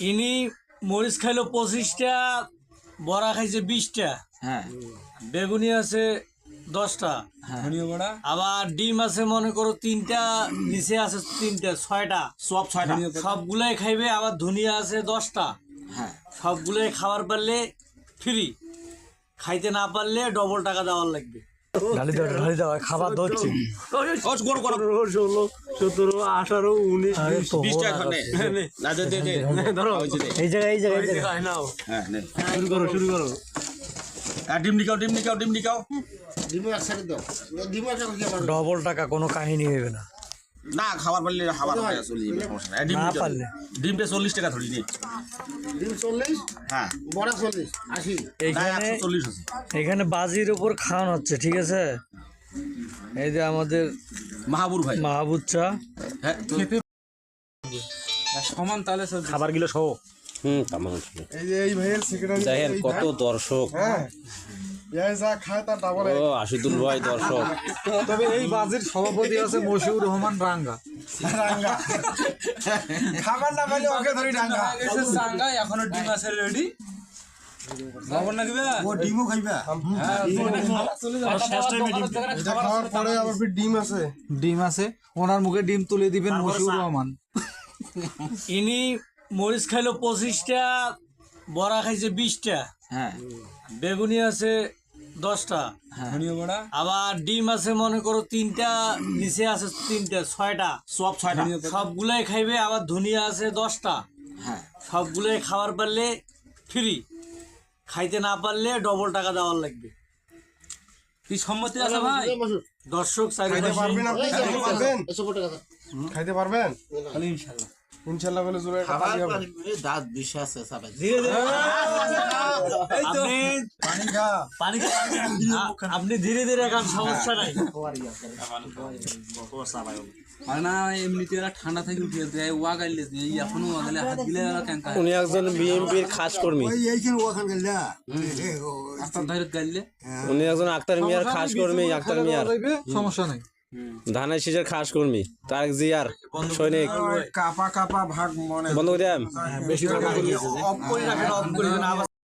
ইনি মরিচ খাইলো 25টা, বড়া খাইছে 20টা, হ্যাঁ বেগুনি আছে 10টা, আবার ডিম আছে মনে করো 3টা, নিচে আছে 3টা, 6টা, সব 6টা সবগুলাই খাইবে। আবার ধনিয়া আছে 10টা, হ্যাঁ সবগুলাই খাবার পারলে ফ্রি, খাইতে না পারলে ডবল টাকা দেওয়ার লাগবে। খাবার দচ্ছে 16, 17, 18, 19, 20 টাকা ধরে না দে দে ধরো এই জায়গায় নাও। হ্যাঁ নে শুরু করো। আর ডিম নিকাও ডবল টাকা, কোনো কাহিনী হইবে না। না খাবার পারলে খাবার চলে যাবে, সমস্যা নাই। না পারলে ডিমটা 40 টাকা ধরি নে। ডিম 40, হ্যাঁ বড়া 40, 80। এখানে 140 আছে। এখানে বাজির উপর খাওয়ানো হচ্ছে, ঠিক আছে। এই যে আমাদের মাহাবুর ভাই মাহবুব চা, হ্যাঁ সমান তাহলে খাবার গুলো সহ এই যে এই ভাইয়ের সেক্রেটারি দেখেন কত দর্শক, হ্যাঁ এই যা খায় তার ডাবল। ও আশিদুল ভাই দর্শক। তবে এই বাজির সভাপতি আছে মশিউর রহমান রাঙ্গা। রাঙ্গা খাবার না পাইলে ওকে ধরি রাঙ্গা। রাঙ্গা এখনো ডিম আছে রেডি। খবর না দিবে ও ডিমও খাইবা? হ্যাঁ এটা খাওয়ার পরে আবার ফির ডিম আছে। ওনার মুখে ডিম তুলে দিবেন মশিউর রহমান। ইনি মরিচ খাইলো 25টা, বড়া খাইছে 20টা, হ্যাঁ বেগুনি আছে 10টা, আবার ডিম আছে মনে করো 3টা, নিচে আছে 3টা, 6টা, সব 6টা সবগুলাই খাইবে। আবার ধনিয়া আছে 10টা, হ্যাঁ সবগুলাই খাবার পারলে ফ্রি, খাইতে না পারলে ডবল টাকা দেওয়ার লাগবে। কি সম্মতি আছে ভাই? দর্শক খাইতে পারবেন আপনি? খাইতে পারবেন? খাইতে পারবেন? খালি ইনশাআল্লাহ। ইনশাআল্লাহ বলে জোরে একটা খালি হবে। দাঁত বিশ্বাস আছে সবাই আপনি ধীরে ধীরে খান, সমস্যা নাই। আর না এমনিতে এরা ঠান্ডা থেকে উঠে দেয় ওয়া গাইলে এই এখনো ওয়া গাইলে হাত দিলে এরা ক্যাঙ্কা উনি একজন বিএনপির খাস কর্মী, রাস্তার ধারে গাইলে উনি একজন আক্তার মিয়ার খাস কর্মী, আক্তার মিয়ার সমস্যা নাই। ধানের শীষের খাস কর্মী, তারেক জিয়ার সৈনিক। কাপা ভাগ মনে বন্ধ করে দেন। অফ করে রাখেন, অফ করে দেন। আবার